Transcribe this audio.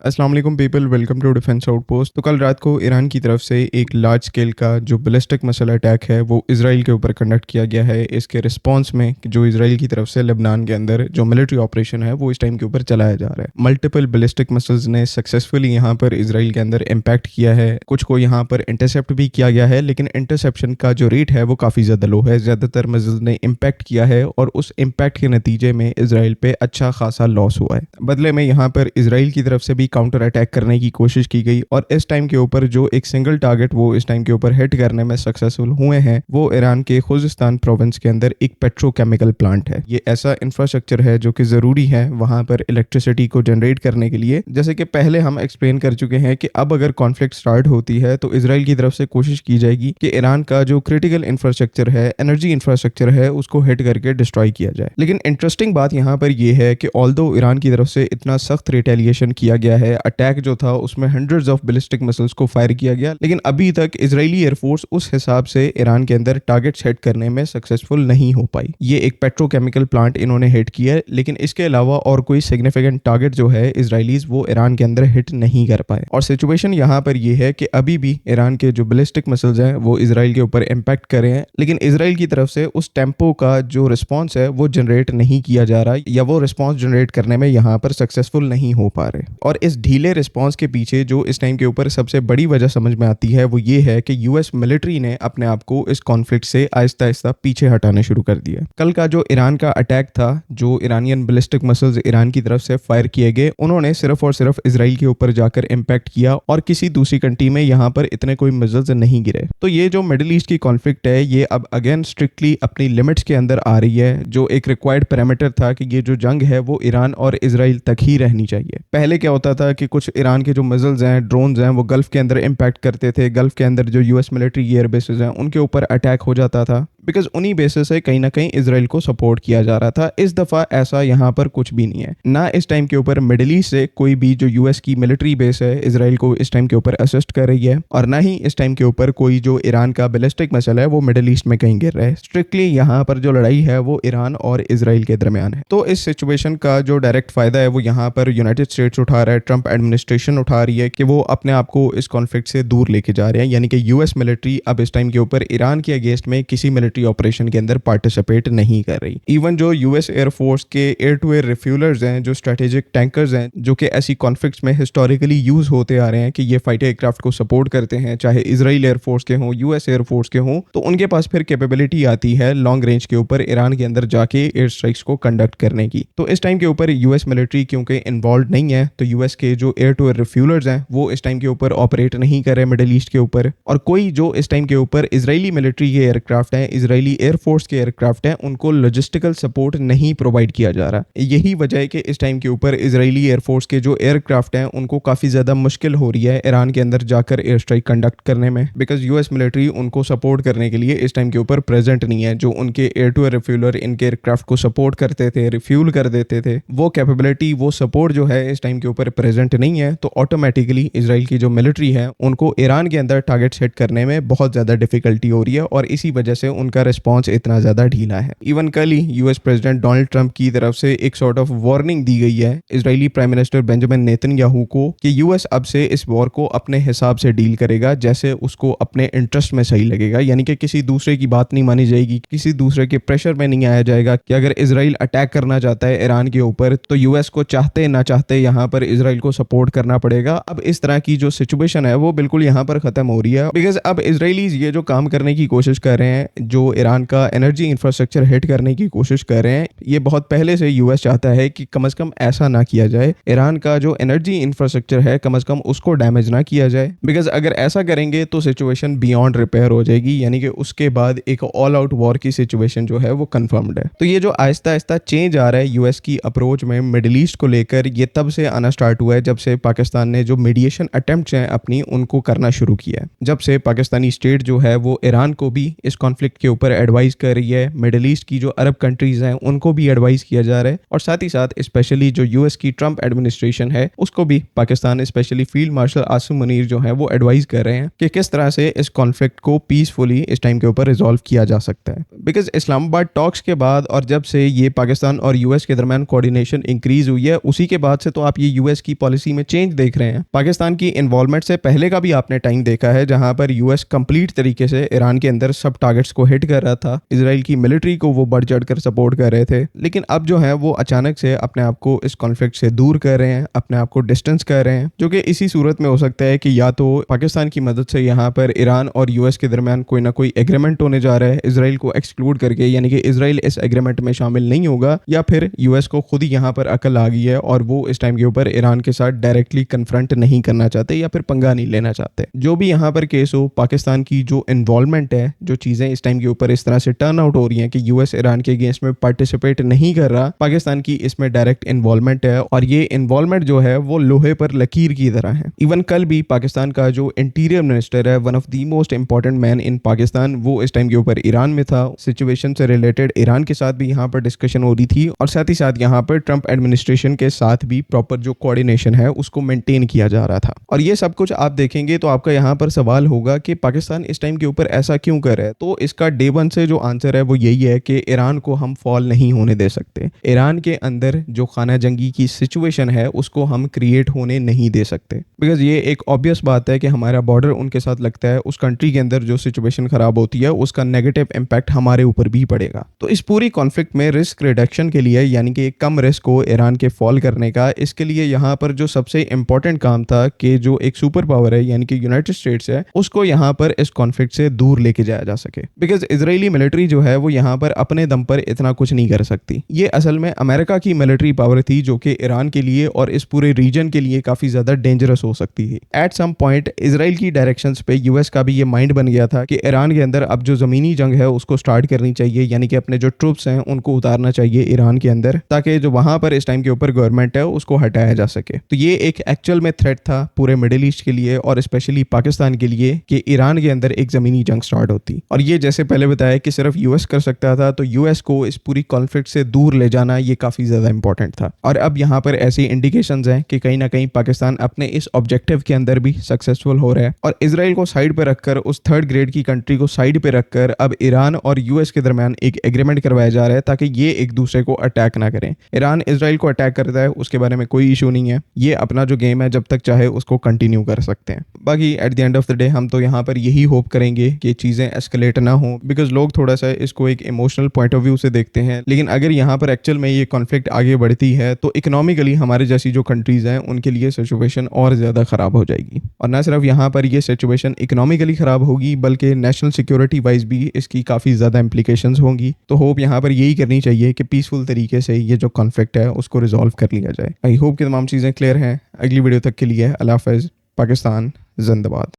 अस्सलाम वालेकुम people, welcome to defence outpost. तो कल रात को ईरान की तरफ से एक लार्ज स्केल का जो बैलिस्टिक मिसाइल अटैक है वो इसराइल के ऊपर कंडक्ट किया गया है। इसके रिस्पांस में जो इसराइल की तरफ से लेबनान के अंदर जो मिलिट्री ऑपरेशन है वो इस टाइम के ऊपर चलाया जा रहा है। मल्टीपल बैलिस्टिक मिसाइल्स ने सक्सेसफुली यहाँ पर इसराइल के अंदर इम्पैक्ट किया है। कुछ को यहाँ पर इंटरसेप्ट भी किया गया है, लेकिन इंटरसेप्शन का जो रेट है वो काफ़ी ज़्यादा लो है। ज़्यादातर मिसाइल्स ने इम्पैक्ट किया है और उस इम्पैक्ट के नतीजे में इसराइल पे अच्छा खासा लॉस हुआ है। बदले में यहाँ पर इसराइल की तरफ से भी काउंटर अटैक करने की कोशिश की गई और इस टाइम के ऊपर जो एक सिंगल टारगेट वो इस टाइम के ऊपर हिट करने में सक्सेसफुल हुए हैं वो ईरान के खुजिस्तान प्रोविंस के अंदर एक पेट्रोकेमिकल प्लांट है। ये ऐसा इंफ्रास्ट्रक्चर है जो कि ज़रूरी है वहाँ पर इलेक्ट्रिसिटी को जनरेट करने के लिए। जैसे कि पहले हम एक्सप्लेन कर चुके हैं कि अब अगर कॉन्फ्लिक्ट स्टार्ट होती है तो इसराइल की तरफ से कोशिश की जाएगी कि ईरान का जो क्रिटिकल इंफ्रास्ट्रक्चर है, एनर्जी इंफ्रास्ट्रक्चर है, उसको हिट करके डिस्ट्रॉय किया जाए। लेकिन इंटरेस्टिंग बात यहाँ पर यह है कि ऑल्दो ईरान की तरफ से इतना सख्त रिटेलिएशन किया गया है, अटैक जो था उसमें हंड्रेड्स ऑफ बैलिस्टिक मिसाइल्स को फायर किया गया, लेकिन अभी तक इजरायली एयरफोर्स उस हिसाब से ईरान के अंदर टारगेट सेट करने में सक्सेसफुल नहीं हो पाई। ये एक पेट्रोकेमिकल प्लांट इन्होंने हिट किया है, लेकिन इसके अलावा और कोई सिग्निफिकेंट टारगेट जो है इजरायलीज वो ईरान के अंदर हिट नहीं कर पाए। और सिचुएशन यहाँ पर यह है कि अभी भी ईरान के जो बैलिस्टिक मिसाइल्स हैं वो इसराइल के ऊपर इम्पैक्ट कर रहे हैं, लेकिन इसराइल की तरफ से उस टेम्पो का जो रिस्पॉन्स है वो जनरेट नहीं किया जा रहा या वो रिस्पॉन्स जनरेट करने में यहाँ पर सक्सेसफुल नहीं हो पा रहे। और इस ढीले रिस्पॉन्स के पीछे जो इस टाइम के ऊपर सबसे बड़ी वजह समझ में आती है वो ये है कि यूएस मिलिट्री ने अपने आप को इस कॉन्फ्लिक्ट से आहिस्ता आहिस्ता पीछे हटाने शुरू कर दिया। कल का जो ईरान का अटैक था, जो ईरानियन बैलिस्टिक मिसाइल्स ईरान की तरफ से फायर किए गए, उन्होंने सिर्फ और सिर्फ इसराइल के ऊपर जाकर इम्पैक्ट किया और किसी दूसरी कंट्री में यहाँ पर इतने कोई मिसाइल्स नहीं गिरे। तो ये जो मिडिल ईस्ट की कॉन्फ्लिक्ट है ये अब अगेन स्ट्रिक्टली अपनी लिमिट्स के अंदर आ रही है। जो एक रिक्वायर्ड पैरामीटर था कि ये जो जंग है वो ईरान और इसराइल तक ही रहनी चाहिए। पहले क्या होता था कि कुछ ईरान के जो मिसाइल्स हैं, ड्रोन्स हैं, वो गल्फ के अंदर इम्पैक्ट करते थे। गल्फ के अंदर जो यूएस मिलिट्री एयर बेसेस हैं उनके ऊपर अटैक हो जाता था, बिकॉज उन्हीं बेसिस से कहीं ना कहीं इसराइल को सपोर्ट किया जा रहा था। इस दफा ऐसा यहाँ पर कुछ भी नहीं है। ना इस टाइम के ऊपर मिडिल ईस्ट से कोई भी जो यूएस की मिलिट्री बेस है इसराइल को इस टाइम के ऊपर असिस्ट कर रही है, और ना ही इस टाइम के ऊपर कोई जो ईरान का बैलिस्टिक मिसाइल है वो मिडिल ईस्ट में कहीं गिर रहा है। स्ट्रिक्टली यहाँ पर जो लड़ाई है वो ईरान और इसराइल के दरमियान है। तो इस सिचुएशन का जो डायरेक्ट फायदा है वो यहाँ पर यूनाइटेड स्टेट्स उठा रहा है, ट्रंप एडमिनिस्ट्रेशन उठा रही है कि वो अपने आप को इस कॉन्फ्लिक्ट से दूर लेके जा रहे हैं। यानी कि यूएस मिलिट्री अब इस टाइम के ऊपर ईरान के अगेंस्ट में किसी मिलिट्री ऑपरेशन के अंदर पार्टिसिपेट नहीं कर रही। इवन जो यूएस एयरफोर्स के एयर टू एयर रिफ्यूलर्स हैं, जो स्ट्रेटेजिक टैंकर्स हैं, जो कि ऐसी कॉन्फ्लिक्ट्स में हिस्टोरिकली यूज होते आ रहे हैं कि ये फाइटर एयरक्राफ्ट को सपोर्ट करते हैं, चाहे इजराइल एयरफोर्स के हों, यूएस एयरफोर्स के हों, तो उनके पास फिर कैपेबिलिटी आती है लॉन्ग रेंज के ऊपर ईरान के अंदर जाके एयर स्ट्राइक्स को कंडक्ट करने की। तो इस टाइम के ऊपर यूएस मिलिट्री क्योंकि इन्वॉल्व नहीं है, तो यूएस के जो एयर टू एयर रिफ्यूलर्स हैं वो इस टाइम के ऊपर ऑपरेट नहीं कर रहे मिडिल ईस्ट के ऊपर। और कोई जो इस टाइम के ऊपर इजरायली मिलिट्री के एयरक्राफ्ट हैं, इजरायली एयरफोर्स के एयरक्राफ्ट हैं, उनको लॉजिस्टिकल सपोर्ट नहीं प्रोवाइड किया जा रहा। यही वजह है कि इस टाइम के ऊपर इजरायली एयरफोर्स के जो एयरक्राफ्ट हैं उनको काफ़ी ज़्यादा मुश्किल हो रही है ईरान के अंदर जाकर एयर स्ट्राइक कंडक्ट करने में, बिकॉज यूएस मिलिट्री उनको सपोर्ट करने के लिए इस टाइम के ऊपर प्रेजेंट नहीं है। जो उनके एयर टू एयर रिफ्यूलर इनके एयरक्राफ्ट को सपोर्ट करते थे, रिफ्यूल कर देते थे, वो कैपेबिलिटी, वो सपोर्ट जो है इस टाइम के ऊपर प्रेजेंट नहीं है। तो ऑटोमेटिकली इजराइल की जो मिलिट्री है उनको ईरान के अंदर टारगेट सेट करने में बहुत ज़्यादा डिफिकल्टी हो रही है, और इसी वजह से उनका रिस्पॉन्स इतना ज़्यादा ढीला है। इवन कल ही यूएस प्रेसिडेंट डोनाल्ड ट्रंप की तरफ से एक सॉर्ट ऑफ वार्निंग दी गई है Israeli prime minister Benjamin Netanyahu को कि यूएस अब से इस वॉर को अपने हिसाब से डील करेगा, जैसे उसको अपने इंटरेस्ट में सही लगेगा। यानी कि किसी दूसरे की बात नहीं मानी जाएगी, किसी दूसरे के प्रेशर में नहीं आया जाएगा कि अगर इजराइल अटैक करना चाहता है ईरान के ऊपर तो यूएस को चाहते ना चाहते यहाँ पर इजराइल को सपोर्ट करना पड़ेगा। अब इस तरह की जो सिचुएशन है वो बिल्कुल यहाँ पर खत्म हो रही है, बिकॉज अब इजरायलीज ये जो काम करने की कोशिश कर रहे हैं, जो ईरान का एनर्जी इंफ्रास्ट्रक्चर हिट करने की कोशिश कर रहे हैं, ये बहुत पहले से यूएस चाहता है कि कम से कम ऐसा ना किया जाए। ईरान का जो एनर्जी इंफ्रास्ट्रक्चर है कम से कम उसको डैमेज ना किया जाए, बिकॉज अगर ऐसा करेंगे तो सिचुएशन बियॉन्ड रिपेयर हो जाएगी। यानी कि उसके बाद एक ऑल आउट वॉर की सिचुएशन जो है वो कंफर्म्ड है। तो ये जो आहिस्ता आहिस्ता चेंज आ रहा है यूएस की अप्रोच में मिडिल ईस्ट को लेकर, ये तब से आना स्टार्ट हुआ है जब से पाकिस्तान ने जो मीडिएशन अटेम्प्ट्स हैं अपनी उनको करना शुरू किया है। जब से पाकिस्तानी स्टेट जो है वो ईरान को भी इस कॉन्फ्लिक्ट के ऊपर एडवाइस कर रही है। मिडिल ईस्ट की जो अरब कंट्रीज हैं उनको भी एडवाइस किया जा रहा है, और साथ ही साथ स्पेशली जो यूएस की ट्रंप एडमिनिस्ट्रेशन है उसको भी Pakistan specially field marshal Asim Munir जो है वो एडवाइस कर रहे हैं कि किस तरह से इस कॉन्फ्लिक्ट को पीसफुली इस टाइम के ऊपर रिजॉल्व किया जा सकता है। बिकॉज इस्लामाबाद टॉक्स के बाद और जब से ये पाकिस्तान और यूएस के दरमियान कोऑर्डिनेशन इंक्रीज हुई है, उसी के बाद से तो आप ये यूएस की पॉलिसी में चेंज देख रहे हैं। पाकिस्तान की इन्वॉल्वमेंट से पहले का भी आपने टाइम देखा है जहां पर यूएस कंप्लीट तरीके से ईरान के अंदर सब टारगेट्स को हिट कर रहा था, इजराइल की मिलिट्री को वो बढ़ चढ़ कर सपोर्ट कर रहे थे। लेकिन अब जो है वो अचानक से अपने आप को इस कॉन्फ्लिक्ट से दूर कर रहे हैं, अपने आप को डिस्टेंस कर रहे हैं, जो कि इसी सूरत में हो सकता है कि या तो पाकिस्तान की मदद से यहाँ पर ईरान और यूएस के दरमियान कोई ना कोई एग्रीमेंट होने जा रहा है इजराइल को एक्सक्लूड करके, यानी कि इजराइल इस एग्रीमेंट में शामिल नहीं होगा, या फिर यूएस को खुद ही यहाँ पर अकल आ गई है और वो इस टाइम के ऊपर ईरान के साथ डायरेक्टली कन्फ्रंट नहीं करना चाहते या फिर पंगा नहीं लेना चाहते। जो भी यहाँ पर केस हो, पाकिस्तान की जो इन्वॉल्वमेंट है, जो चीजें इस टाइम के ऊपर इस तरह से टर्न आउट हो रही हैं कि यूएस ईरान के अगेंस्ट में पार्टिसिपेट नहीं कर रहा, पाकिस्तान की इसमें डायरेक्ट इन्वॉल्वमेंट है, और ये इन्वॉल्वमेंट जो है वो लोहे पर लकीर की तरह है। इवन कल भी पाकिस्तान का जो इंटीरियर मिनिस्टर है, one of the most important man in Pakistan, वो इस टाइम के ऊपर ईरान में था। सिचुएशन से रिलेटेड ईरान के साथ भी यहाँ पर डिस्कशन हो रही थी, और साथ ही साथ यहाँ पर ट्रंप एडमिनिस्ट्रेशन के साथ भी प्रॉपर जो कोऑर्डिनेशन है उसको मेंटेन किया जा रहा था। और ये सब कुछ आप देखेंगे तो आपका यहाँ पर सवाल होगा कि पाकिस्तान इस टाइम के ऊपर ऐसा क्यों कर रहा है। तो इसका डे वन से जो आंसर है वो यही है कि ईरान को हम फॉल नहीं होने दे सकते। ईरान के अंदर जो खाना जंगी की सिचुएशन है उसको हम क्रिएट होने नहीं दे सकते, बिकॉज ये एक ऑब्वियस बात है कि हमारा बॉर्डर उनके साथ लगता है, उस कंट्री के अंदर जो सिचुएशन खराब होती है उसका नेगेटिव इम्पैक्ट हमारे ऊपर भी पड़ेगा। तो इस पूरी कॉन्फ्लिक्ट में रिस्क रिडक्शन के लिए, यानी कि कम रिस्क हो ईरान के फॉल करने का, इसके लिए यहाँ पर जो सबसे इंपॉर्टेंट काम था कि जो एक सुपर पावर है यानी कि यूनाइटेड स्टेट्स है, उसको यहाँ पर इस कॉन्फ्लिक्ट से दूर लेके जाया जा सके। बिकॉज इजरायली मिलिट्री जो है वो यहाँ पर अपने दम पर इतना कुछ नहीं कर सकती। ये असल में अमेरिका की मिलिट्री पावर थी जो कि ईरान के लिए और इस पूरे रीजन के लिए काफी ज्यादा डेंजरस हो सकती थी। एट सम पॉइंट इजराइल की डायरेक्शंस पे यूएस का भी ये माइंड बन गया था कि ईरान के अंदर अब जो जमीनी जंग है उसको स्टार्ट करनी चाहिए, यानी कि अपने जो ट्रूप्स हैं उनको उतारना चाहिए ईरान के अंदर, ताकि जो वहां पर इस टाइम के ऊपर गवर्नमेंट है उसको हटाया जा सके। तो ये एक एक्चुअल में थ्रेट था पूरे मिडिल ईस्ट के लिए और स्पेशली पाकिस्तान के लिए कि ईरान के अंदर एक जमीनी जंग स्टार्ट होती। और ये जैसे पहले बताया कि सिर्फ यूएस कर सकता था, तो यूएस को इस पूरी कॉन्फ्लिक्ट से दूर ले जाना ये काफी ज्यादा इंपॉर्टेंट था। और अब यहाँ पर ऐसी इंडिकेशंस हैं कि कहीं ना कहीं पाकिस्तान अपने इस ऑब्जेक्टिव के अंदर भी सक्सेसफुल हो रहा है, और इजराइल को साइड पे रखकर, उस थर्ड ग्रेड की कंट्री को साइड पे रखकर अब ईरान और यूएस के दरमियान एक एग्रीमेंट करवाया जा रहा है ताकि ये एक दूसरे को अटैक ना करें। ईरान इजराइल को अटैक करता है उसके बारे में कोई इशू नहीं है, ये अपना जो गेम है जब तक चाहे उसको कंटिन्यू कर सकते हैं। बाकी at the end of the day हम तो यहाँ पर यही होप करेंगे कि चीजें एस्केलेट ना हो, बिकॉज लोग थोड़ा सा इसको एक इमोशनल पॉइंट ऑफ व्यू से देखते हैं। लेकिन अगर यहाँ पर एक्चुअल में ये कॉन्फ्लिक्ट आगे बढ़ती है तो इकोनॉमिकली हमारे जैसी जो कंट्रीज हैं उनके लिए सिचुएशन और ज्यादा खराब हो जाएगी। और ना सिर्फ यहाँ पर ये सिचुएशन इकोनॉमिकली खराब होगी बल्कि नेशनल सिक्योरिटी वाइज भी इसकी काफी ज्यादा इंप्लीकेशंस होंगी। तो होप यहाँ पर यही करनी चाहिए कि पीसफुल तरीके से ये जो कॉन्फ्लिक्ट है उसको रिजॉल्व कर लिया जाए। आई होप कि तमाम चीजें क्लियर हैं। अगली वीडियो तक के लिए अल्लाह हाफ़िज़। पाकिस्तान जिंदाबाद।